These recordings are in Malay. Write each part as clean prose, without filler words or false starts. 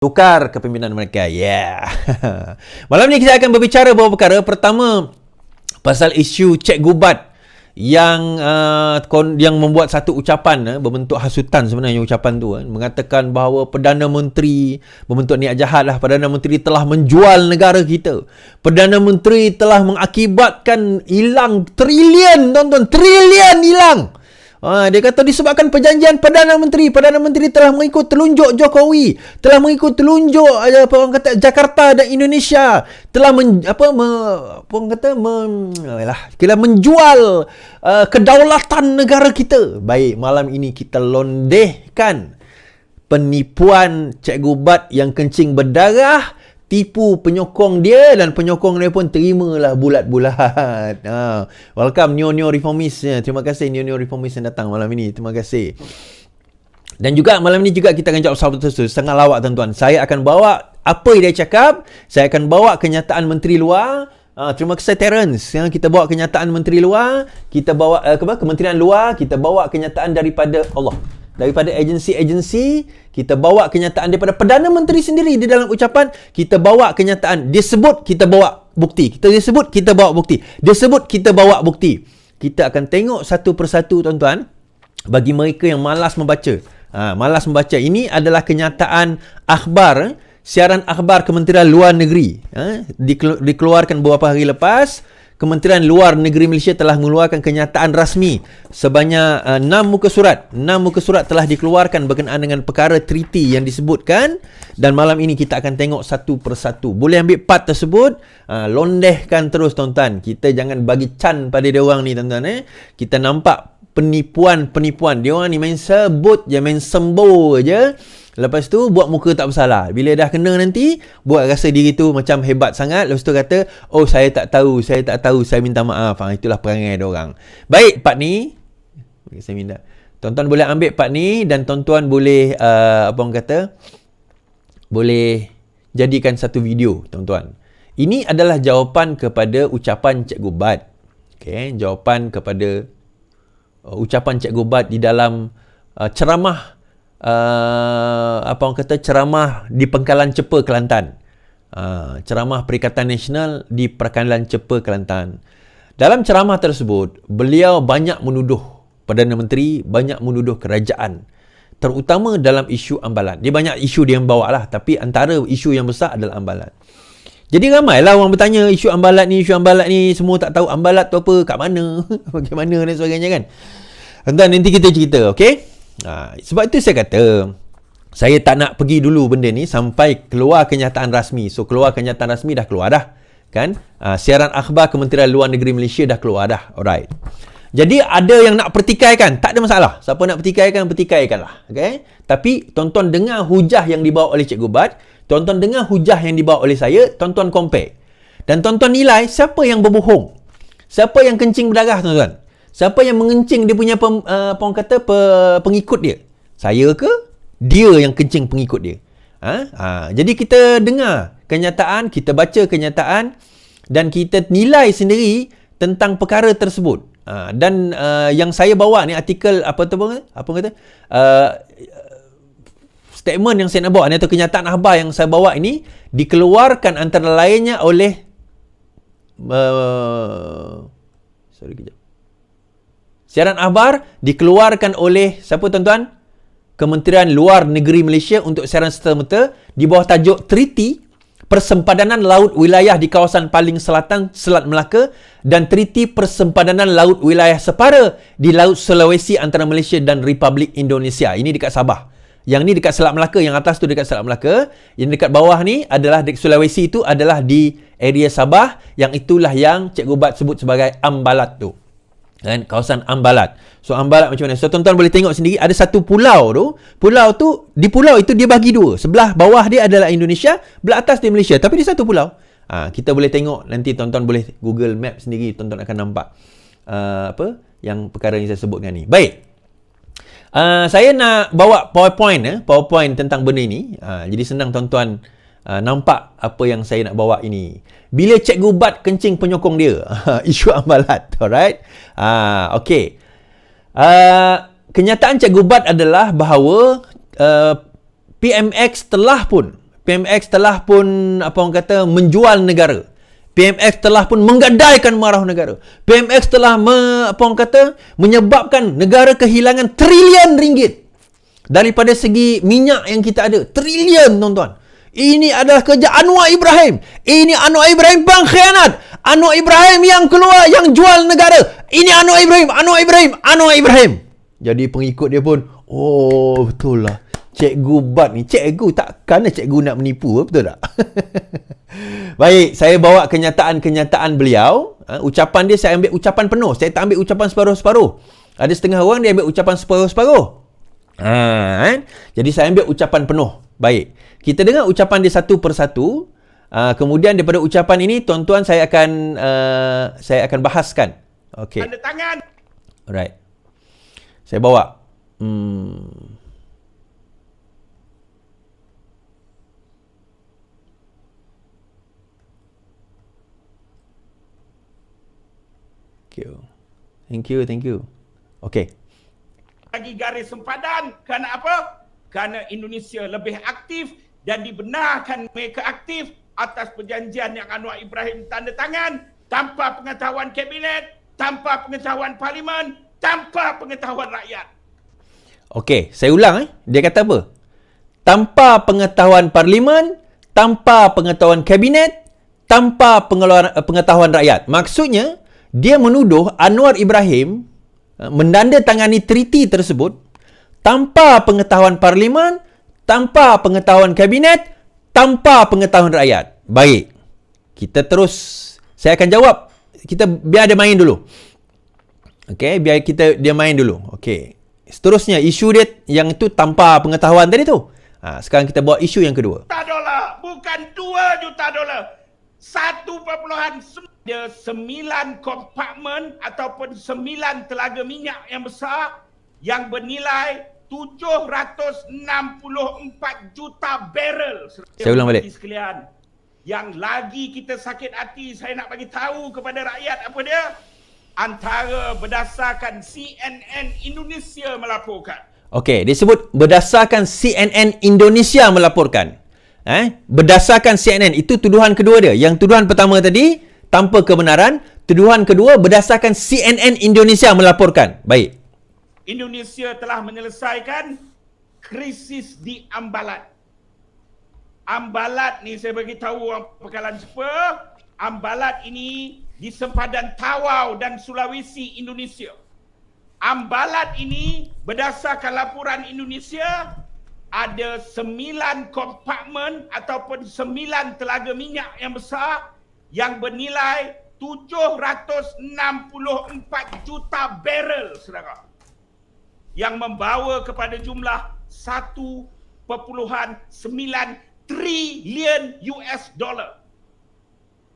tukar kepimpinan mereka. Yeah. Malam ni saya akan berbicara beberapa perkara. Pertama, pasal isu Cikgu Bat yang membuat satu ucapan berbentuk hasutan sebenarnya ucapan tu mengatakan bahawa Perdana Menteri berbentuk niat jahat lah. Perdana Menteri telah menjual negara kita. Perdana Menteri telah mengakibatkan hilang trilion, tonton, trilion hilang. Dia kata disebabkan perjanjian Perdana Menteri telah mengikut telunjuk Jokowi, telah mengikut telunjuk orang kata Jakarta dan Indonesia, telah menjual kedaulatan negara kita. Baik, malam ini kita londehkan penipuan Cikgu Bat yang kencing berdarah, tipu penyokong dia dan penyokong dia pun terimalah bulat-bulat. Welcome Neo Reformist. Terima kasih Neo Reformist yang datang malam ini. Terima kasih. Dan juga malam ini juga kita akan jawab soalan tersebut. Setengah lawak tuan-tuan. Saya akan bawa apa yang dia cakap. Saya akan bawa kenyataan menteri luar. Terima kasih Terence. Kita bawa kenyataan menteri luar. Kita bawa kementerian luar. Kita bawa kenyataan daripada daripada agensi-agensi, kita bawa kenyataan daripada Perdana Menteri sendiri di dalam ucapan, kita bawa kenyataan, dia sebut, kita bawa bukti. Dia sebut, kita bawa bukti. Dia sebut, kita bawa bukti. Kita akan tengok satu persatu tuan-tuan, bagi mereka yang malas membaca. Malas membaca. Ini adalah kenyataan akhbar, siaran akhbar Kementerian Luar Negeri. Dikeluarkan beberapa hari lepas. Kementerian Luar Negeri Malaysia telah mengeluarkan kenyataan rasmi sebanyak 6 muka surat. 6 muka surat telah dikeluarkan berkenaan dengan perkara treaty yang disebutkan, dan malam ini kita akan tengok satu persatu. Boleh ambil part tersebut, londehkan terus tuan-tuan. Kita jangan bagi can pada dia orang ni tuan-tuan. Kita nampak penipuan. Dia orang ni main sebut je, main sembuh je. Lepas tu buat muka tak bersalah. Bila dah kena nanti, buat rasa diri tu macam hebat sangat. Lepas tu kata, oh saya tak tahu, saya minta maaf. Itulah perangai dia orang. Baik, part ni saya minta tuan-tuan boleh ambil part ni, dan tuan-tuan boleh boleh jadikan satu video tuan-tuan. Ini adalah jawapan kepada ucapan Cikgu Bat. Okay, jawapan kepada ucapan Cikgu Bat di dalam ceramah ceramah di Pangkalan Cepa, Kelantan. Ceramah Perikatan Nasional di Pangkalan Cepa, Kelantan. Dalam ceramah tersebut, beliau banyak menuduh Perdana Menteri, banyak menuduh kerajaan, terutama dalam isu ambalan. Dia banyak isu dia yang bawa lah, tapi antara isu yang besar adalah ambalan. Jadi ramailah orang bertanya isu ambalat ni, semua tak tahu ambalat tu apa, kat mana, bagaimana dan sebagainya kan. Nanti kita cerita, okey? Sebab itu saya kata, saya tak nak pergi dulu benda ni sampai keluar kenyataan rasmi. So keluar kenyataan rasmi dah keluar dah, kan? Siaran akhbar Kementerian Luar Negeri Malaysia dah keluar dah. Alright. Jadi ada yang nak pertikaikan, tak ada masalah. Siapa nak pertikaikanlah, okay? Tapi tonton dengar hujah yang dibawa oleh Cikgu Bat, tonton dengar hujah yang dibawa oleh saya, tonton compare. Dan tonton nilai siapa yang berbohong, siapa yang kencing berdarah tuan-tuan. Siapa yang mengencing dia punya pengikut dia? Saya ke? Dia yang kencing pengikut dia. Jadi kita dengar kenyataan, kita baca kenyataan, dan kita nilai sendiri tentang perkara tersebut. Dan yang saya bawa ni artikel statement yang saya nak bawa ni, atau kenyataan akhbar yang saya bawa ini dikeluarkan antara lainnya oleh siaran akhbar dikeluarkan oleh siapa tuan-tuan? Kementerian Luar Negeri Malaysia untuk siaran serta-merta di bawah tajuk Treaty Persempadanan Laut Wilayah di Kawasan Paling Selatan Selat Melaka dan Treaty Persempadanan Laut Wilayah Separa di Laut Sulawesi antara Malaysia dan Republik Indonesia. Ini dekat Sabah. Yang ni dekat Selat Melaka, yang atas tu dekat Selat Melaka. Yang dekat bawah ni adalah dekat Sulawesi, itu adalah di area Sabah, yang itulah yang Cikgu Bat sebut sebagai ambalat tu. Kan, kawasan ambalat. So ambalat macam mana? So tuan-tuan boleh tengok sendiri, ada satu pulau tu. Pulau tu, di pulau itu dia bagi dua. Sebelah bawah dia adalah Indonesia, belah atas dia Malaysia, tapi di satu pulau. Kita boleh tengok, nanti tuan-tuan boleh Google Map sendiri, tuan-tuan akan nampak yang perkara yang saya sebutkan ni. Baik. Saya nak bawa PowerPoint tentang benda ini. Jadi senang tuan-tuan nampak apa yang saya nak bawa ini. Bila Cikgu Bat kencing penyokong dia. Isu ambalat. Alright. Okay. Kenyataan Cikgu Bat adalah bahawa PMX telah pun PMX telah pun apa orang kata menjual negara. PMX telah pun menggadaikan maruah negara. PMX telah apa orang kata menyebabkan negara kehilangan trilion ringgit. Daripada segi minyak yang kita ada, trilion tuan-tuan. Ini adalah kerja Anwar Ibrahim. Ini Anwar Ibrahim pengkhianat. Anwar Ibrahim yang keluar, yang jual negara. Ini Anwar Ibrahim, Anwar Ibrahim, Anwar Ibrahim. Jadi pengikut dia pun, oh betul lah. Cikgu Bat ni, cikgu takkan cikgu nak menipu, betul tak? Baik, saya bawa kenyataan-kenyataan beliau. Ucapan dia saya ambil ucapan penuh. Saya tak ambil ucapan separuh-separuh. Ada setengah orang dia ambil ucapan separuh-separuh. Jadi saya ambil ucapan penuh. Baik, kita dengar ucapan dia satu persatu. Kemudian daripada ucapan ini, tuan-tuan saya akan bahaskan. Okey. Tanda tangan. Alright. Saya bawa. Thank you. Okey. Bagi garis sempadan. Kerana apa? Kerana Indonesia lebih aktif dan dibenarkan mereka aktif atas perjanjian yang Anwar Ibrahim tanda tangan tanpa pengetahuan kabinet, tanpa pengetahuan parlimen, tanpa pengetahuan rakyat. Okey, saya ulang Dia kata apa? Tanpa pengetahuan parlimen, tanpa pengetahuan kabinet, tanpa pengetahuan rakyat. Maksudnya, dia menuduh Anwar Ibrahim menandatangani treaty tersebut tanpa pengetahuan parlimen, tanpa pengetahuan kabinet, tanpa pengetahuan rakyat. Baik. Kita terus, saya akan jawab. Kita biar dia main dulu. Okey, biar dia main dulu. Okey. Seterusnya, isu dia yang itu tanpa pengetahuan tadi tu. Sekarang kita bawa isu yang kedua. $1 bukan $2 juta. 9 kompartmen ataupun 9 telaga minyak yang besar yang bernilai 764 juta barrel. Saya ulang balik. Sekalian, yang lagi kita sakit hati, saya nak bagi tahu kepada rakyat apa dia? Antara berdasarkan CNN Indonesia melaporkan. Okey, dia sebut berdasarkan CNN Indonesia melaporkan. Berdasarkan CNN, itu tuduhan kedua dia. Yang tuduhan pertama tadi tanpa kebenaran, tuduhan kedua berdasarkan CNN Indonesia melaporkan. Baik. Indonesia telah menyelesaikan krisis di Ambalat. Ambalat ni saya bagi tahu orang Pekalan Sepa, Ambalat ini di sempadan Tawau dan Sulawesi, Indonesia. Ambalat ini berdasarkan laporan Indonesia ada 9 kompartmen ataupun 9 telaga minyak yang besar yang bernilai 764 juta barrel, saudara. Yang membawa kepada jumlah 1.9 trilion US dollar.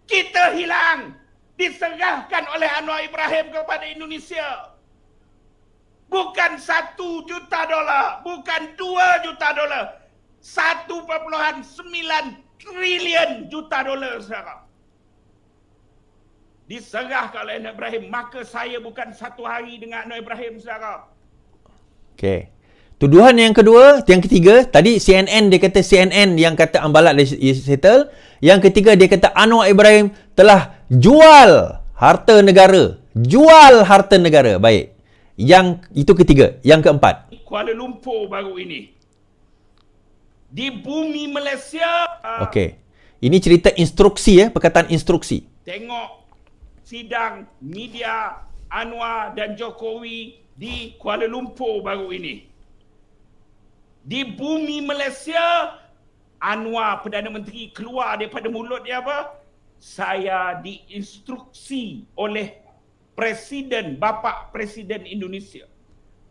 Kita hilang, diserahkan oleh Anwar Ibrahim kepada Indonesia. Bukan $1 juta, bukan $2 juta, 1.9 trilion juta dolar, saudara. Diserahkan oleh Anwar Ibrahim. Maka saya bukan satu hari dengan Anwar Ibrahim, saudara. Okey. Tuduhan yang kedua, yang ketiga, tadi CNN dia kata CNN yang kata Ambalat settle. Yang ketiga dia kata Anwar Ibrahim telah jual harta negara. Jual harta negara. Baik. Yang itu ketiga. Yang keempat. Kuala Lumpur baru ini. Di bumi Malaysia. Okey. Ini cerita instruksi perkataan instruksi. Tengok sidang media Anwar dan Jokowi di Kuala Lumpur baru ini. Di bumi Malaysia, Anwar Perdana Menteri keluar daripada mulut dia apa? Saya diinstruksi oleh Presiden, Bapa Presiden Indonesia.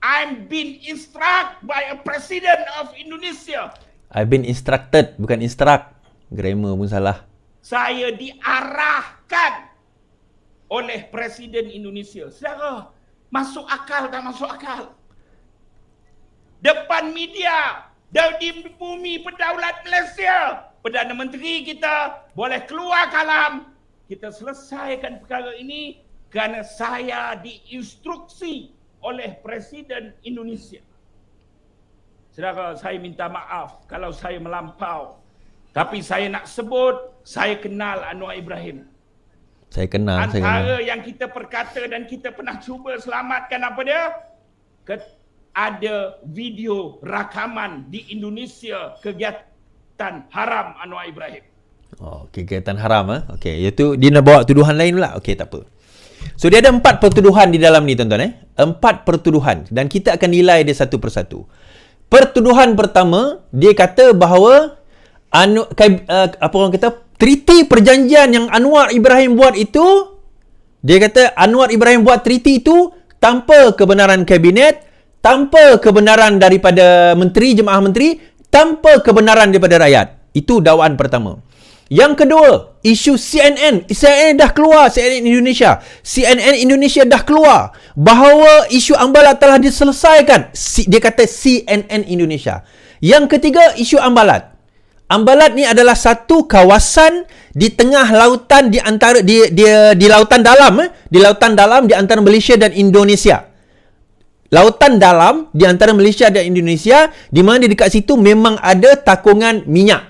I'm been instructed by a President of Indonesia. I've been instructed, bukan instruct. Grammar pun salah. Saya diarahkan oleh Presiden Indonesia. Saudara, masuk akal tak masuk akal? Depan media, di bumi berdaulat Malaysia, Perdana Menteri kita boleh keluar kalam. Kita selesaikan perkara ini kerana saya diinstruksi oleh Presiden Indonesia. Saudara, saya minta maaf kalau saya melampau. Tapi saya nak sebut, saya kenal Anwar Ibrahim. Saya kenal. Antara yang kita perkata dan kita pernah cuba selamatkan apa dia? Ada video rakaman di Indonesia kegiatan haram Anwar Ibrahim. Oh, kegiatan haram Okey, iaitu dia nak bawa tuduhan lain pula. Okey, tak apa. So dia ada 4 pertuduhan di dalam ni tuan-tuan 4 pertuduhan dan kita akan nilai dia satu persatu. Pertuduhan pertama, dia kata bahawa apa orang kata, treaty perjanjian yang Anwar Ibrahim buat itu, dia kata Anwar Ibrahim buat treaty itu tanpa kebenaran kabinet, tanpa kebenaran daripada menteri, jemaah menteri, tanpa kebenaran daripada rakyat. Itu dakwaan pertama. Yang kedua, isu CNN. CNN dah keluar, CNN Indonesia dah keluar bahawa isu Ambalat telah diselesaikan. Dia kata CNN Indonesia. Yang ketiga, isu Ambalat. Ambalat ni adalah satu kawasan di tengah lautan di antara di lautan dalam di lautan dalam di antara Malaysia dan Indonesia. Lautan dalam di antara Malaysia dan Indonesia, di mana dekat situ memang ada takungan minyak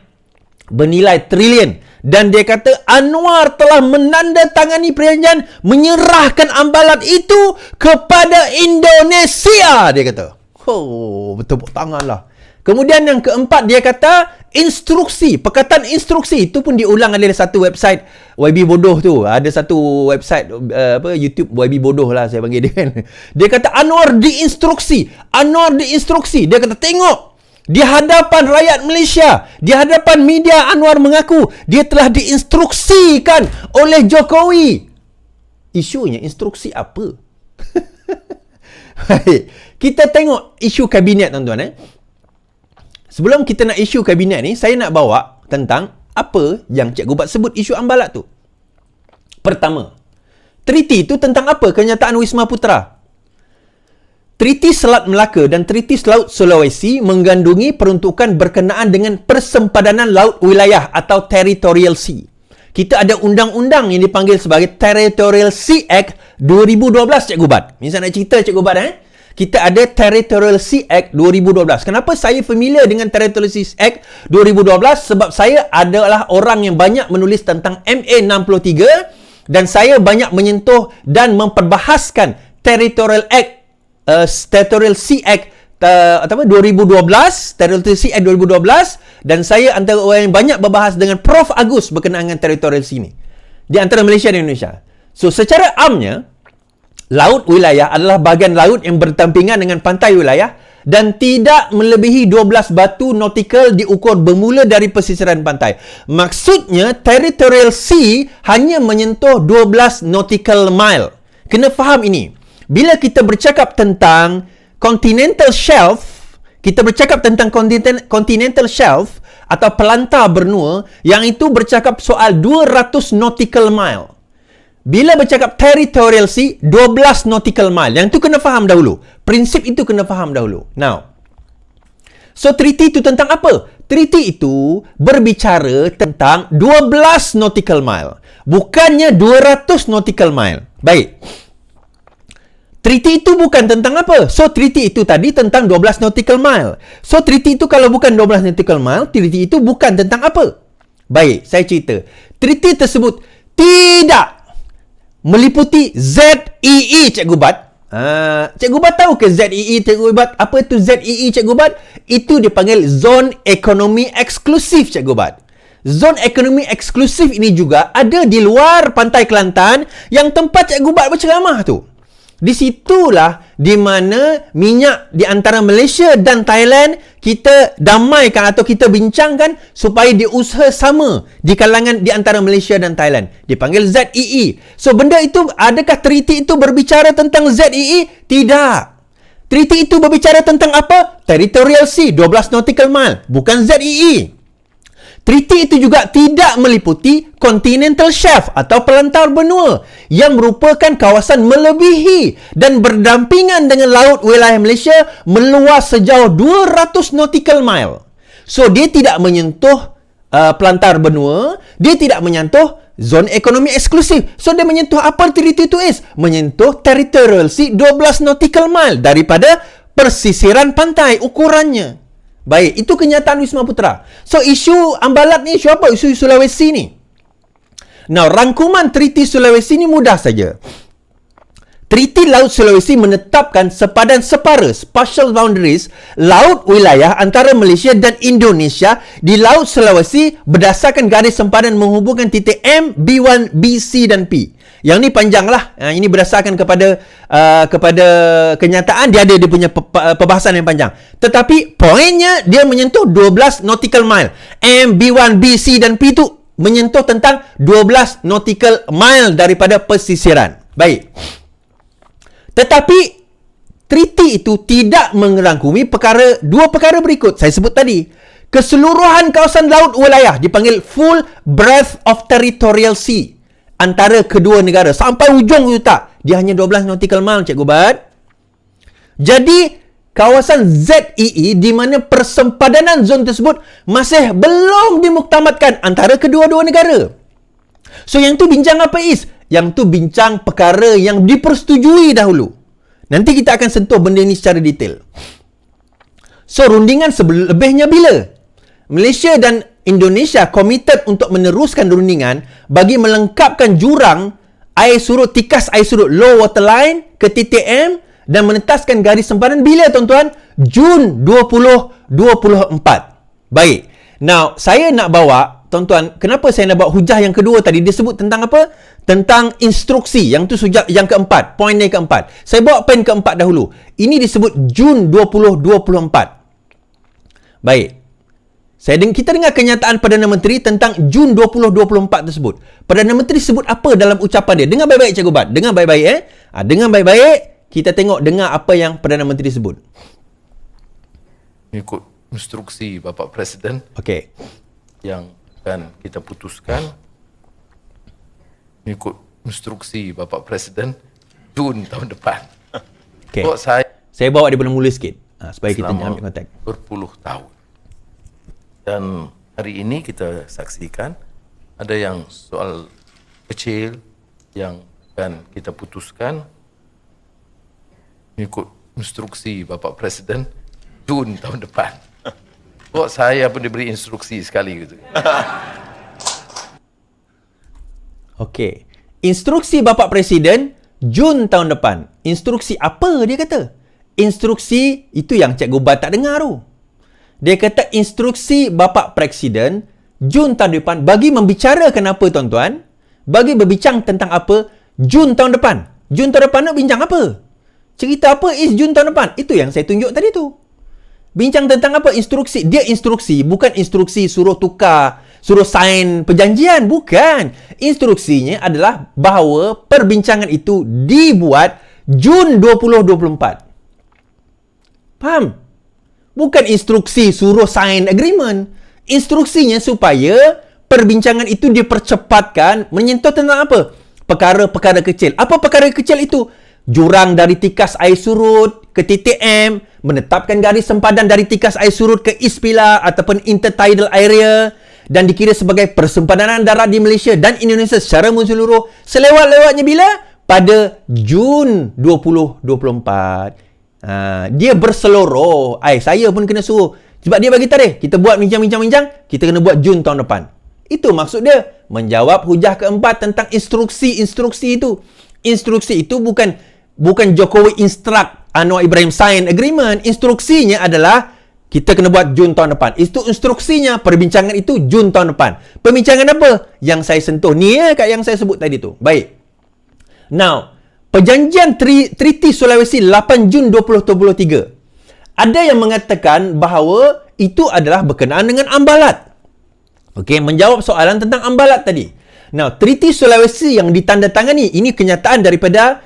bernilai trilion, dan dia kata Anwar telah menandatangani perjanjian menyerahkan Ambalat itu kepada Indonesia, dia kata. Oh, bertepuk tanganlah. Kemudian yang keempat, dia kata instruksi, perkataan instruksi itu pun diulang oleh satu website YB Bodoh tu. Ada satu website YouTube YB Bodoh lah saya panggil dia kan. Dia kata Anwar diinstruksi. Dia kata tengok, di hadapan rakyat Malaysia, di hadapan media, Anwar mengaku dia telah diinstruksikan oleh Jokowi. Isunya instruksi apa? Baik, kita tengok isu kabinet tuan-tuan Sebelum kita nak isu kabinet ni, saya nak bawa tentang apa yang Cikgu Bat sebut isu Ambalat tu. Pertama, treaty itu tentang apa? Kenyataan Wisma Putra. Treaty Selat Melaka dan Treaty Laut Sulawesi menggandungi peruntukan berkenaan dengan persempadanan laut wilayah atau Territorial Sea. Kita ada undang-undang yang dipanggil sebagai Territorial Sea Act 2012, Cikgu Bat. Misal nak cerita Cikgu Bat kita ada Territorial Sea Act 2012. Kenapa saya familiar dengan Territorial Sea Act 2012? Sebab saya adalah orang yang banyak menulis tentang MA63 dan saya banyak menyentuh dan memperbahaskan Territorial Sea Act 2012, Territorial Sea Act 2012, dan saya antara orang yang banyak berbahas dengan Prof Agus berkenaan dengan Territorial Sea ni di antara Malaysia dan Indonesia. So secara amnya, laut wilayah adalah bahagian laut yang berdampingan dengan pantai wilayah dan tidak melebihi 12 batu nautikal diukur bermula dari pesisiran pantai. Maksudnya, Territorial Sea hanya menyentuh 12 nautical mile. Kena faham ini. Bila kita bercakap tentang continental shelf, kita bercakap tentang continental shelf atau pelantar benua, yang itu bercakap soal 200 nautical mile. Bila bercakap Territorial Sea, 12 nautical mile. Yang tu kena faham dahulu. Prinsip itu kena faham dahulu. Now, so treaty itu tentang apa? Treaty itu berbicara tentang 12 nautical mile. Bukannya 200 nautical mile. Baik. Treaty itu bukan tentang apa? So, treaty itu tadi tentang 12 nautical mile. So, treaty itu kalau bukan 12 nautical mile, treaty itu bukan tentang apa? Baik, saya cerita. Treaty tersebut tidak meliputi ZEE, Cikgu Bat. Cikgu Bat tahu ke ZEE, Cikgu Bat? Apa itu ZEE, Cikgu Bat? Itu dipanggil Zone Ekonomi Eksklusif, Cikgu Bat. Zone Ekonomi Eksklusif ini juga ada di luar Pantai Kelantan yang tempat Cikgu Bat berceramah tu. Di situlah di mana minyak di antara Malaysia dan Thailand kita damaikan atau kita bincangkan supaya diusaha sama di kalangan di antara Malaysia dan Thailand. Dipanggil ZEE. So, benda itu, adakah treaty itu berbicara tentang ZEE? Tidak. Treaty itu berbicara tentang apa? Territorial Sea, 12 nautical mile. Bukan ZEE. Treaty itu juga tidak meliputi continental shelf atau pelantar benua yang merupakan kawasan melebihi dan berdampingan dengan laut wilayah Malaysia meluas sejauh 200 nautical mile. So, dia tidak menyentuh pelantar benua, dia tidak menyentuh zon ekonomi eksklusif. So, dia menyentuh apa treaty itu is? Menyentuh Territorial Sea 12 nautical mile daripada persisiran pantai ukurannya. Baik, itu kenyataan Wisma Putra. So, isu Ambalat ni isu apa? Isu Sulawesi ni. Now, rangkuman Treaty Sulawesi ni mudah saja. Treaty Laut Sulawesi menetapkan sepadan separa, partial boundaries, laut wilayah antara Malaysia dan Indonesia di Laut Sulawesi berdasarkan garis sempadan menghubungkan titik M, B1, B, C dan P. Yang ni panjang lah. Ini berdasarkan kepada kenyataan, dia ada dia punya perbahasan yang panjang. Tetapi poinnya dia menyentuh 12 nautical mile. M, B1, B, C dan P tu menyentuh tentang 12 nautical mile daripada pesisiran. Baik. Tetapi treaty itu tidak merangkumi dua perkara berikut. Saya sebut tadi. Keseluruhan kawasan laut wilayah dipanggil full breadth of territorial sea antara kedua negara. Sampai ujung itu tak. Dia hanya 12 nautical mile, Cikgu Bat. Jadi, kawasan ZEE di mana persempadanan zon tersebut masih belum dimuktamadkan antara kedua-dua negara. So, yang tu bincang apa is? Yang tu bincang perkara yang dipersetujui dahulu. Nanti kita akan sentuh benda ni secara detail. So, rundingan selebihnya bila? Malaysia dan Indonesia komited untuk meneruskan rundingan bagi melengkapkan jurang air surut, tikas air surut low water line ke titik M dan menentaskan garis sempadan bila, tuan-tuan? Jun 2024. Baik. Now, saya nak bawa, tuan-tuan, kenapa saya nak bawa hujah yang kedua tadi? Dia sebut tentang apa? Tentang instruksi. Yang tu hujah yang keempat. Poin yang keempat. Saya bawa poin keempat dahulu. Ini disebut Jun 2024. Baik. Kita dengar kenyataan Perdana Menteri tentang Jun 2024 tersebut. Perdana Menteri sebut apa dalam ucapan dia? Dengar baik-baik, Cikgu Bat. Dengar baik-baik, dengar baik-baik. Kita dengar apa yang Perdana Menteri sebut. Mengikut instruksi Bapak Presiden. Okey. Yang akan kita putuskan. Mengikut instruksi Bapak Presiden. Jun tahun depan. Okey. Saya bawa dia mula sikit. Supaya kita ambil konteks. Berpuluh tahun. Dan hari ini kita saksikan ada yang soal kecil yang akan kita putuskan mengikut instruksi Bapak Presiden Jun tahun depan. Kok saya pun diberi instruksi sekali gitu. Okey. Instruksi Bapak Presiden Jun tahun depan. Instruksi apa dia kata? Instruksi itu yang Cikgu Bat tak dengar tu. Dia kata instruksi Bapak Presiden Jun tahun depan bagi membicarakan apa, tuan-tuan? Bagi berbincang tentang apa? Jun tahun depan. Jun tahun depan nak bincang apa? Cerita apa is Jun tahun depan? Itu yang saya tunjuk tadi tu. Bincang tentang apa? Instruksi. Dia instruksi, bukan instruksi suruh tukar, suruh sign perjanjian. Bukan. Instruksinya adalah bahawa perbincangan itu dibuat Jun 2024. Faham? Bukan instruksi suruh sign agreement. Instruksinya supaya perbincangan itu dipercepatkan menyentuh tentang apa? Perkara-perkara kecil. Apa perkara kecil itu? Jurang dari tikas air surut ke titik M, menetapkan garis sempadan dari tikas air surut ke East Pilar ataupun intertidal area dan dikira sebagai persempadanan darat di Malaysia dan Indonesia secara menyeluruh selewat-lewatnya bila? Pada Jun 2024. Dia berseluruh. Saya pun kena suruh. Sebab dia bagi tarikh. Kita buat bincang-bincang, kita kena buat Jun tahun depan. Itu maksud dia. Menjawab hujah keempat tentang instruksi-instruksi itu. Instruksi itu bukan Jokowi instruct Anwar Ibrahim sign agreement. Instruksinya adalah kita kena buat Jun tahun depan. Itu instruksinya. Perbincangan itu Jun tahun depan. Perbincangan apa? Yang saya sentuh. Ni kat yang saya sebut tadi tu. Baik. Now, Perjanjian Treaty Sulawesi 8 Jun 2023. Ada yang mengatakan bahawa itu adalah berkenaan dengan Ambalat. Okey, menjawab soalan tentang Ambalat tadi. Now, Treaty Sulawesi yang ditandatangani, ini kenyataan daripada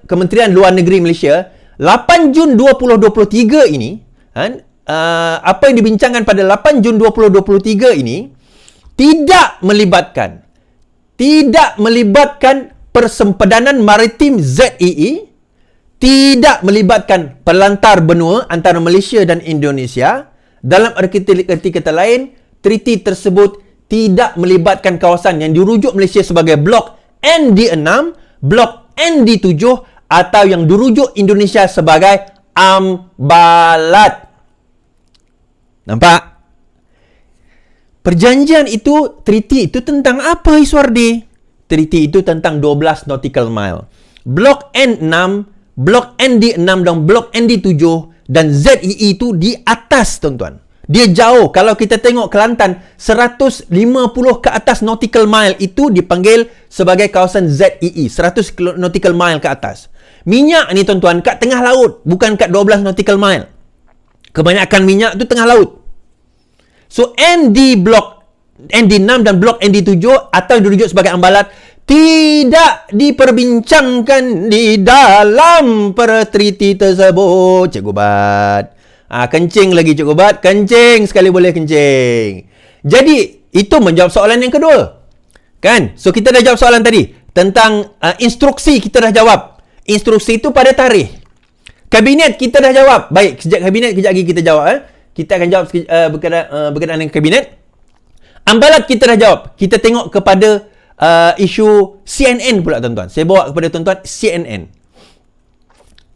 Kementerian Luar Negeri Malaysia, 8 Jun 2023 ini, apa yang dibincangkan pada 8 Jun 2023 ini tidak melibatkan persempadanan maritim ZEE, tidak melibatkan pelantar benua antara Malaysia dan Indonesia. Dalam erti kata lain, treaty tersebut tidak melibatkan kawasan yang dirujuk Malaysia sebagai Blok ND6, Blok ND7 atau yang dirujuk Indonesia sebagai Ambalat. Nampak? Perjanjian itu, treaty itu tentang apa, Iswardi? Treaty itu tentang 12 nautical mile. Blok N6, Blok ND6 dan Blok ND7 dan ZEE itu di atas, tuan-tuan. Dia jauh. Kalau kita tengok Kelantan, 150 ke atas nautical mile itu dipanggil sebagai kawasan ZEE. 100 nautical mile ke atas. Minyak ni, tuan-tuan, kat tengah laut. Bukan kat 12 nautical mile. Kebanyakan minyak tu tengah laut. So, ND6 dan Blok ND7 atau yang dirujuk sebagai Ambalat tidak diperbincangkan di dalam pertriti tersebut. Cikgu Bat. Kencing lagi Cikgu Bat. Kencing sekali boleh kencing. Jadi, itu menjawab soalan yang kedua. Kan? So, kita dah jawab soalan tadi. Tentang instruksi kita dah jawab. Instruksi itu pada tarikh. Kabinet kita dah jawab. Baik, sejak kabinet kejap lagi kita jawab. Kita akan jawab berkenaan dengan kabinet. Ambalat kita dah jawab. Kita tengok kepada isu CNN pula, tuan-tuan. Saya bawa kepada tuan-tuan CNN.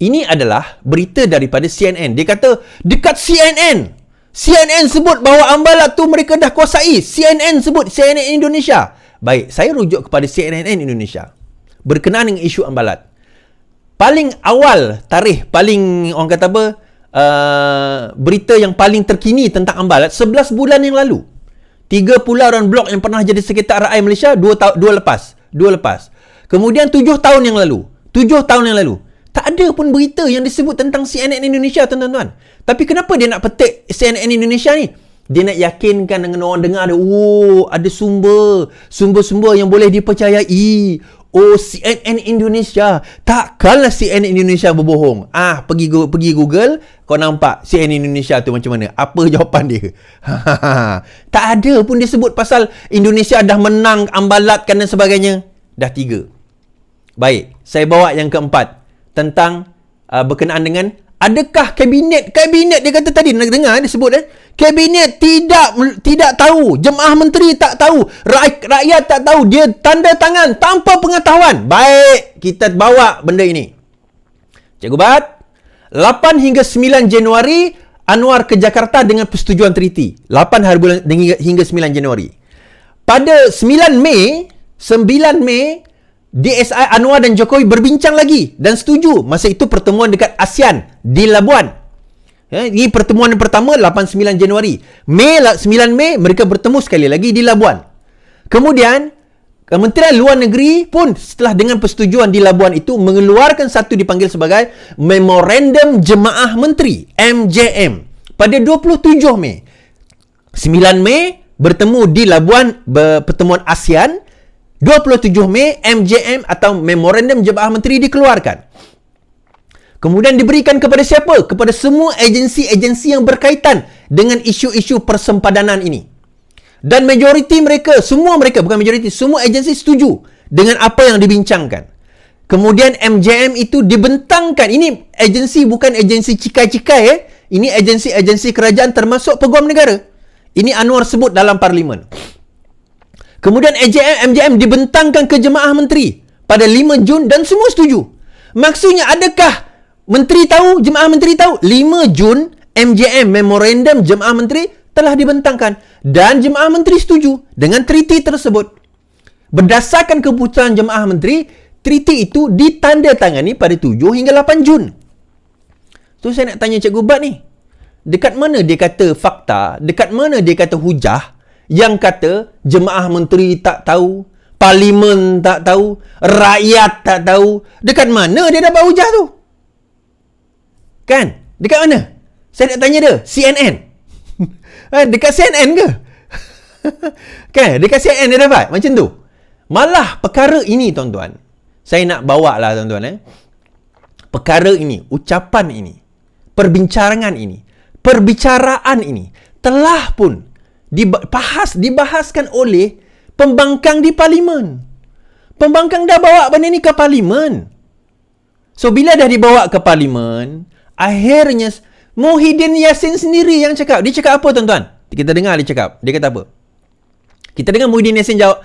Ini adalah berita daripada CNN. Dia kata, dekat CNN. CNN sebut bahawa Ambalat tu mereka dah kuasai. CNN sebut, CNN Indonesia. Baik, saya rujuk kepada CNN Indonesia. Berkenaan dengan isu Ambalat. Paling awal tarikh, paling orang kata apa, berita yang paling terkini tentang Ambalat 11 bulan yang lalu. 3 pulau dan blok yang pernah jadi sekitar rakyat Malaysia 2 lepas. Kemudian 7 tahun yang lalu. Tak ada pun berita yang disebut tentang CNN Indonesia, tuan-tuan. Tapi kenapa dia nak petik CNN Indonesia ni? Dia nak yakinkan dengan orang dengar ada, ada sumber-sumber yang boleh dipercayai. CNN Indonesia. Takkanlah CNN Indonesia berbohong. Pergi Google, kau nampak CNN Indonesia tu macam mana? Apa jawapan dia? Tak ada pun disebut pasal Indonesia dah menang Ambalat dan sebagainya. Dah 3. Baik, saya bawa yang keempat. Tentang berkenaan dengan adakah kabinet dia kata tadi, nak dengar dia sebut kabinet tidak tahu, jemaah menteri tak tahu, rakyat tak tahu, dia tanda tangan tanpa pengetahuan. Baik, kita bawa benda ini. Cikgu Bat, 8 hingga 9 Januari Anwar ke Jakarta dengan persetujuan treaty. 8 hari bulan hingga 9 Januari. Pada 9 Mei DSI Anwar dan Jokowi berbincang lagi dan setuju. Masa itu pertemuan dekat ASEAN di Labuan. Ini pertemuan yang pertama 8-9 Januari. 9 Mei mereka bertemu sekali lagi di Labuan. Kemudian Kementerian Luar Negeri pun setelah dengan persetujuan di Labuan itu mengeluarkan satu dipanggil sebagai Memorandum Jemaah Menteri MJM pada 27 Mei. 9 Mei bertemu di Labuan pertemuan ASEAN. 27 Mei MJM atau Memorandum Jemaah Menteri dikeluarkan. Kemudian diberikan kepada siapa? Kepada semua agensi-agensi yang berkaitan dengan isu-isu persempadanan ini. Dan majoriti mereka, semua agensi setuju dengan apa yang dibincangkan. Kemudian MJM itu dibentangkan. Ini agensi bukan agensi cikai-cikai. Ini agensi-agensi kerajaan termasuk Peguam Negara. Ini Anwar sebut dalam Parlimen. Kemudian MJM dibentangkan ke Jemaah Menteri pada 5 Jun dan semua setuju. Maksudnya adakah Menteri tahu, Jemaah Menteri tahu? 5 Jun MJM Memorandum Jemaah Menteri telah dibentangkan dan Jemaah Menteri setuju dengan treaty tersebut. Berdasarkan keputusan Jemaah Menteri, treaty itu ditandatangani pada 7 hingga 8 Jun. So saya nak tanya Cikgu Bat ni. Dekat mana dia kata fakta, dekat mana dia kata hujah yang kata Jemaah Menteri tak tahu, Parlimen tak tahu, rakyat tak tahu? Dekat mana dia dapat hujah tu? Kan? Dekat mana? Saya nak tanya dia. CNN. Dekat CNN ke? Kan? Dekat CNN dia dapat? Macam tu. Malah perkara ini, tuan-tuan, saya nak bawa lah, tuan-tuan. Perkara ini, ucapan ini, perbincangan ini, perbicaraan ini telah pun dibahaskan oleh pembangkang di Parlimen. Pembangkang dah bawa benda ni ke Parlimen. So, bila dah dibawa ke Parlimen, akhirnya Muhyiddin Yassin sendiri yang cakap. Dia cakap apa, tuan-tuan? Kita dengar dia cakap. Dia kata apa? Kita dengar Muhyiddin Yassin jawab,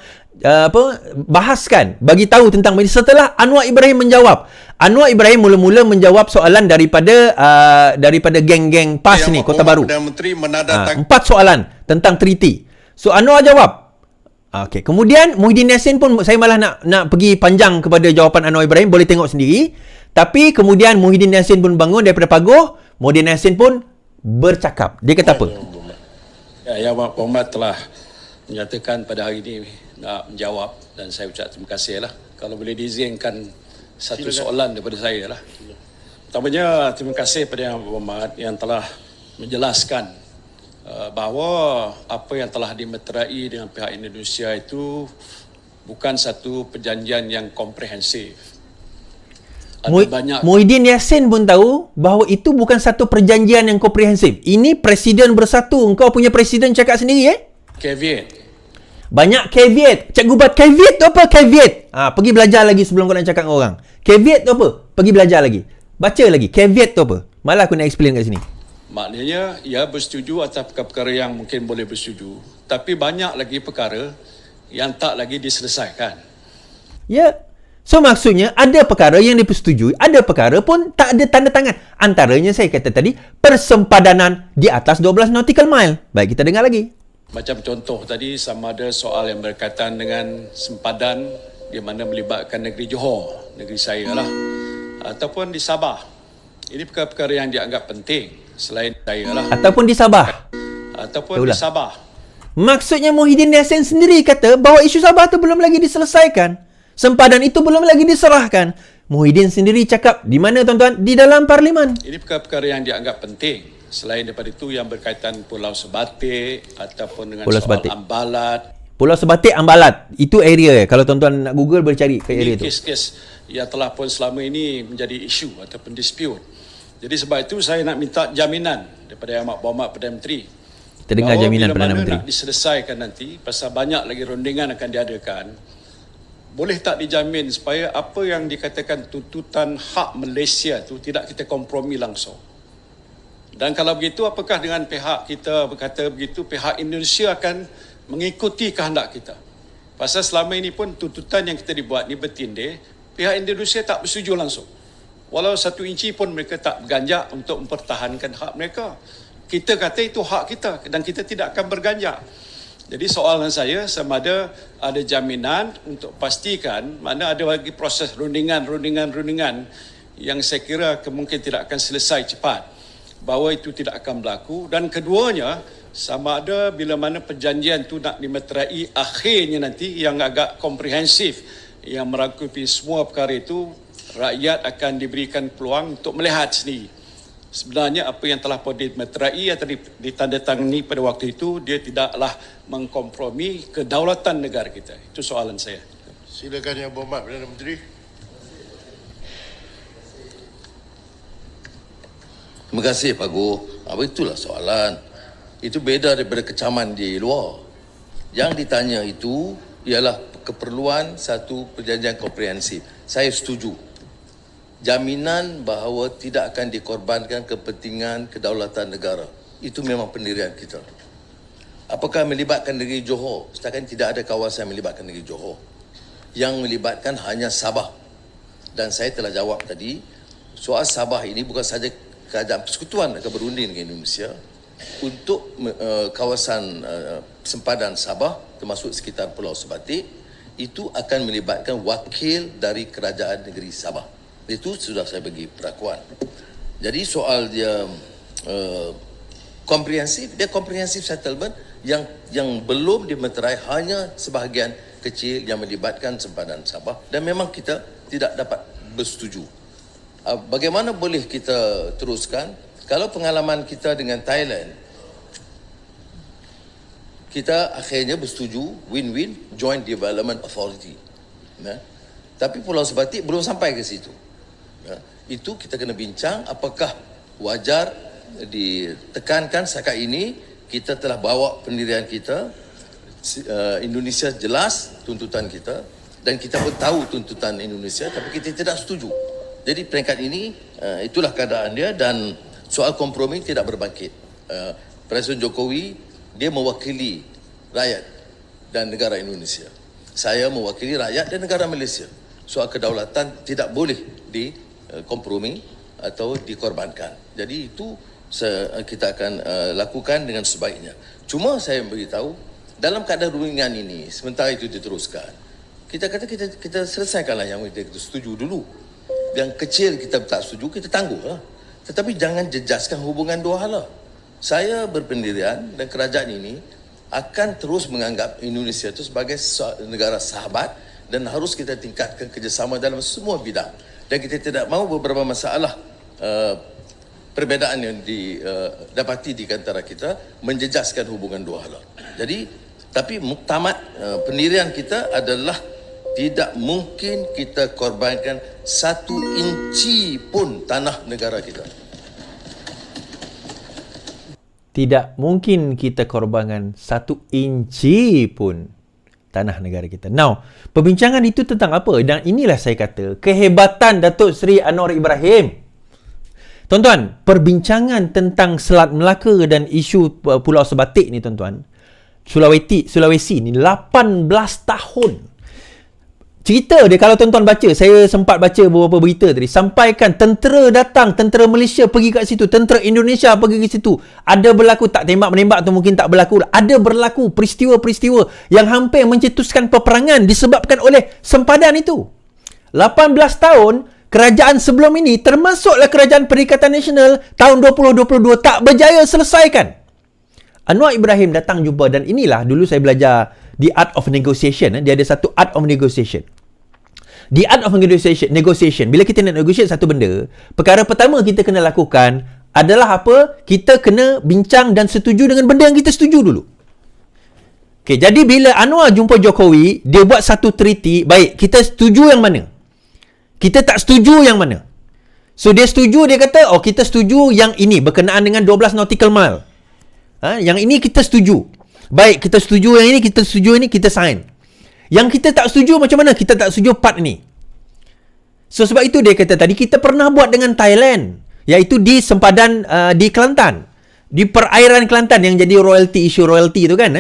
bahaskan, bagi tahu tentang majlis setelah Anwar Ibrahim menjawab. Anwar Ibrahim mula-mula menjawab soalan daripada geng-geng PAS ni, Kota Baru. Perdana Menteri menandatangani 4 soalan tentang treaty. So Anwar jawab. Okey, kemudian Muhyiddin Yassin pun, saya malah nak pergi panjang kepada jawapan Anwar Ibrahim, boleh tengok sendiri. Tapi kemudian Muhyiddin Yassin pun bangun daripada paguh, Muhyiddin Yassin pun bercakap. Dia kata apa? Yang Berhormat telah menyatakan pada hari ini nak menjawab, dan saya ucap terima kasih lah. Kalau boleh diizinkan satu soalan daripada saya lah. Pertamanya, terima kasih pada Yang Berhormat yang telah menjelaskan bahawa apa yang telah dimeterai dengan pihak Indonesia itu bukan satu perjanjian yang komprehensif. Muhyiddin Yassin pun tahu bahawa itu bukan satu perjanjian yang komprehensif. Ini Presiden bersatu. Engkau punya Presiden cakap sendiri Caveat. Banyak caveat. Cikgu Bat, caveat tu apa? Caveat. Pergi belajar lagi sebelum kau nak cakap dengan orang. Caveat tu apa? Pergi belajar lagi. Baca lagi. Caveat tu apa? Malah aku nak explain kat sini. Maknanya, ia bersetuju atas perkara-perkara yang mungkin boleh bersetuju. Tapi banyak lagi perkara yang tak lagi diselesaikan. Ya. So maksudnya ada perkara yang dipersetujui, ada perkara pun tak ada tanda tangan. Antaranya saya kata tadi, persempadanan di atas 12 nautical mile. Baik, kita dengar lagi. Macam contoh tadi, sama ada soal yang berkaitan dengan sempadan di mana melibatkan negeri Johor, negeri saya lah, ataupun di Sabah. Ini perkara-perkara yang dianggap penting selain saya lah. Ataupun di Sabah. Ataupun di Sabah. Maksudnya Muhyiddin Yassin sendiri kata bahawa isu Sabah tu belum lagi diselesaikan. Sempadan itu belum lagi diserahkan. Muhyiddin sendiri cakap di mana tuan-tuan? Di dalam parlimen. Ini perkara-perkara yang dianggap penting. Selain daripada itu yang berkaitan Pulau Sebatik ataupun dengan Pulau soal Sebatik. Ambalat. Pulau Sebatik, Ambalat. Itu area. Kalau tuan-tuan nak Google boleh cari ke area Ini tu. kes-kes yang telah pun selama ini menjadi isu ataupun dispute. Jadi sebab itu saya nak minta jaminan daripada Yang Berhormat Perdana Menteri. Kita dengar jaminan Perdana Bila Menteri. mana nak diselesaikan nanti, pasal banyak lagi rundingan akan diadakan, boleh tak dijamin supaya apa yang dikatakan tuntutan hak Malaysia tu tidak kita kompromi langsung. Dan kalau begitu, apakah dengan pihak kita berkata begitu, pihak Indonesia akan mengikuti kehendak kita? Pasal selama ini pun tuntutan yang kita dibuat ni bertindih, pihak Indonesia tak bersetuju langsung. Walau 1 inci pun mereka tak berganjak untuk mempertahankan hak mereka. Kita kata itu hak kita dan kita tidak akan berganjak. Jadi soalan saya, sama ada jaminan untuk pastikan, mana ada lagi proses rundingan yang saya kira mungkin tidak akan selesai cepat, bahawa itu tidak akan berlaku. Dan keduanya, sama ada bila mana perjanjian itu nak dimeterai akhirnya nanti yang agak komprehensif, yang merangkupi semua perkara itu, rakyat akan diberikan peluang untuk melihat sendiri. Sebenarnya apa yang telah pun dimeterai atau ditandatangani pada waktu itu, dia tidaklah mengkompromi kedaulatan negara kita. Itu soalan saya. Silakan Yang Berhormat Perdana Menteri. Terima kasih Pak Guh. Itulah soalan. Itu beda daripada kecaman di luar. Yang ditanya itu ialah keperluan satu perjanjian komprehensif. Saya setuju. Jaminan bahawa tidak akan dikorbankan kepentingan kedaulatan negara. Itu memang pendirian kita. Apakah melibatkan negeri Johor? Setakat tidak ada kawasan yang melibatkan negeri Johor. Yang melibatkan hanya Sabah. Dan saya telah jawab tadi, soal Sabah ini bukan saja kerajaan persekutuan akan berunding dengan Indonesia untuk kawasan sempadan Sabah, termasuk sekitar Pulau Sebatik, itu akan melibatkan wakil dari kerajaan negeri Sabah. Itu sudah saya bagi perakuan. Jadi soal dia komprehensif, dia komprehensif settlement yang belum dimeterai hanya sebahagian kecil yang melibatkan sempadan Sabah, dan memang kita tidak dapat bersetuju. Bagaimana boleh kita teruskan kalau pengalaman kita dengan Thailand, kita akhirnya bersetuju win-win Joint Development Authority. Tapi Pulau Sebatik belum sampai ke situ. Itu kita kena bincang apakah wajar ditekankan setakat ini. Kita telah bawa pendirian kita, Indonesia jelas tuntutan kita, dan kita pun tahu tuntutan Indonesia, tapi kita tidak setuju. Jadi peringkat ini, itulah keadaan dia, dan soal kompromi tidak berbangkit. Presiden Jokowi, dia mewakili rakyat dan negara Indonesia. Saya mewakili rakyat dan negara Malaysia. Soal kedaulatan tidak boleh dikompromi atau dikorbankan. Jadi itu kita akan lakukan dengan sebaiknya. Cuma saya beritahu, dalam keadaan rumingan ini, sementara itu diteruskan, kita kata kita selesaikanlah yang kita setuju dulu. Yang kecil kita tak setuju, kita tangguhlah. Tetapi jangan jejaskan hubungan dua hala. Saya berpendirian dan kerajaan ini akan terus menganggap Indonesia itu sebagai negara sahabat dan harus kita tingkatkan kerjasama dalam semua bidang. Dan kita tidak mahu beberapa masalah perbezaan yang didapati di antara kita menjejaskan hubungan dua hala. Jadi, tapi muktamad pendirian kita adalah tidak mungkin kita korbankan 1 inci pun tanah negara kita. Tidak mungkin kita korbankan 1 inci pun tanah negara kita. Now, perbincangan itu tentang apa? Dan inilah saya kata, kehebatan Datuk Seri Anwar Ibrahim. Tuan-tuan, perbincangan tentang Selat Melaka dan isu Pulau Sebatik ni, tuan-tuan, Sulawesi ni 18 tahun. Cerita dia, kalau tuan-tuan baca, saya sempat baca beberapa berita tadi, sampaikan tentera datang, tentera Malaysia pergi kat situ, tentera Indonesia pergi ke situ. Ada berlaku, tak tembak-menembak tu mungkin tak berlaku. Ada berlaku peristiwa-peristiwa yang hampir mencetuskan peperangan disebabkan oleh sempadan itu. 18 tahun, kerajaan sebelum ini, termasuklah kerajaan Perikatan Nasional tahun 2022, tak berjaya selesaikan. Anwar Ibrahim datang jumpa, dan inilah dulu saya belajar The Art of Negotiation. Dia ada satu Art of Negotiation. The Art of Negotiation, bila kita nak negotiate satu benda, perkara pertama kita kena lakukan adalah apa? Kita kena bincang dan setuju dengan benda yang kita setuju dulu. Okay, jadi bila Anwar jumpa Jokowi, dia buat satu treaty. Baik, kita setuju yang mana? Kita tak setuju yang mana? So dia setuju, dia kata, oh kita setuju yang ini berkenaan dengan 12 nautical mile. Yang ini kita setuju. Baik, kita setuju yang ini, kita setuju ini, kita sign. Yang kita tak setuju macam mana? Kita tak setuju part ni. So sebab itu dia kata tadi, kita pernah buat dengan Thailand, iaitu di sempadan di Kelantan, di perairan Kelantan yang jadi royalty, isu royalty tu kan.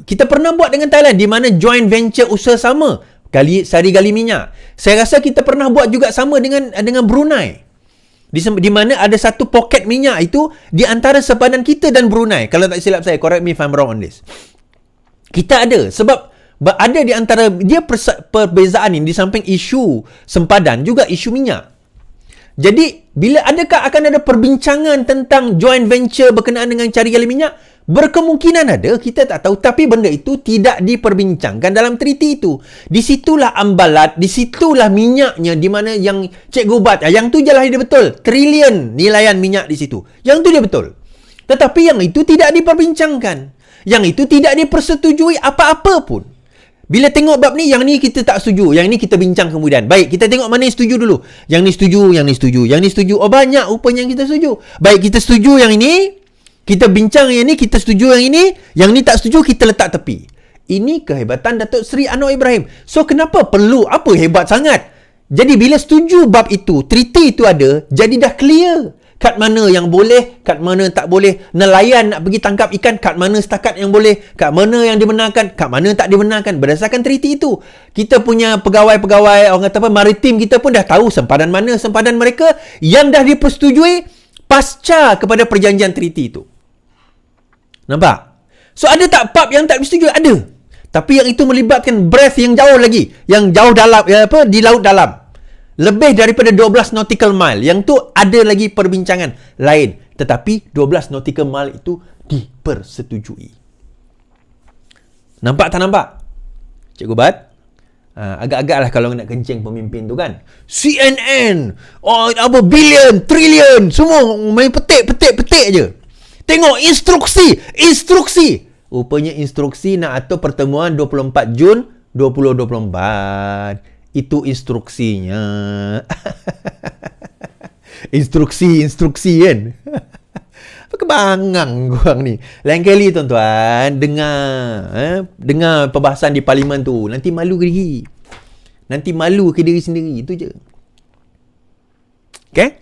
Kita pernah buat dengan Thailand, di mana joint venture usaha sama, sari gali minyak. Saya rasa kita pernah buat juga sama dengan Brunei. Di mana ada satu poket minyak itu di antara sempadan kita dan Brunei. Kalau tak silap saya, correct me if I'm wrong on this. Kita ada, sebab ada di antara dia perbezaan ini, di samping isu sempadan juga isu minyak. Jadi bila adakah akan ada perbincangan tentang joint venture berkenaan dengan cari gali minyak? Berkemungkinan ada, kita tak tahu, tapi benda itu tidak diperbincangkan dalam treaty itu. Di situlah ambalat, di situlah minyaknya, di mana yang Cikgu Bat, yang tu jelah dia betul, trilion nilaian minyak di situ. Yang tu dia betul. Tetapi yang itu tidak diperbincangkan. Yang itu tidak dipersetujui apa-apa pun. Bila tengok bab ni, yang ni kita tak setuju, yang ni kita bincang kemudian. Baik, kita tengok mana yang setuju dulu. Yang ni setuju, yang ni setuju, yang ni setuju. Oh, banyak rupanya yang kita setuju. Baik, kita setuju yang ini, kita bincang yang ni, kita setuju yang ni tak setuju, kita letak tepi. Ini kehebatan Datuk Seri Anwar Ibrahim. So, kenapa perlu? Apa hebat sangat? Jadi, bila setuju bab itu, treaty itu ada, jadi dah clear. Kat mana yang boleh, kat mana tak boleh. Nelayan nak pergi tangkap ikan, kat mana setakat yang boleh, kat mana yang dibenarkan, kat mana tak dibenarkan. Berdasarkan treaty itu, kita punya pegawai-pegawai, orang kata apa, maritim kita pun dah tahu sempadan mana sempadan mereka yang dah dipersetujui pasca kepada perjanjian treaty itu. Nampak? So, ada tak bab yang tak disetujui? Ada. Tapi yang itu melibatkan breadth yang jauh lagi, yang jauh dalam, di laut dalam. Lebih daripada 12 nautical mile. Yang tu ada lagi perbincangan lain. Tetapi 12 nautical mile itu dipersetujui. Nampak tak nampak? Cikgu Bat? Agak-agak lah kalau nak kencing pemimpin tu kan. CNN! Billion, trillion! Semua main petik je. Tengok instruksi! Rupanya instruksi nak atur pertemuan 24 Jun 2024. Itu instruksinya. Instruksi kan. Apa kebangang korang ni. Lain kali tuan-tuan, dengar perbahasan di parlimen tu, nanti malu ke diri. Nanti malu ke diri sendiri. Itu je. Okay?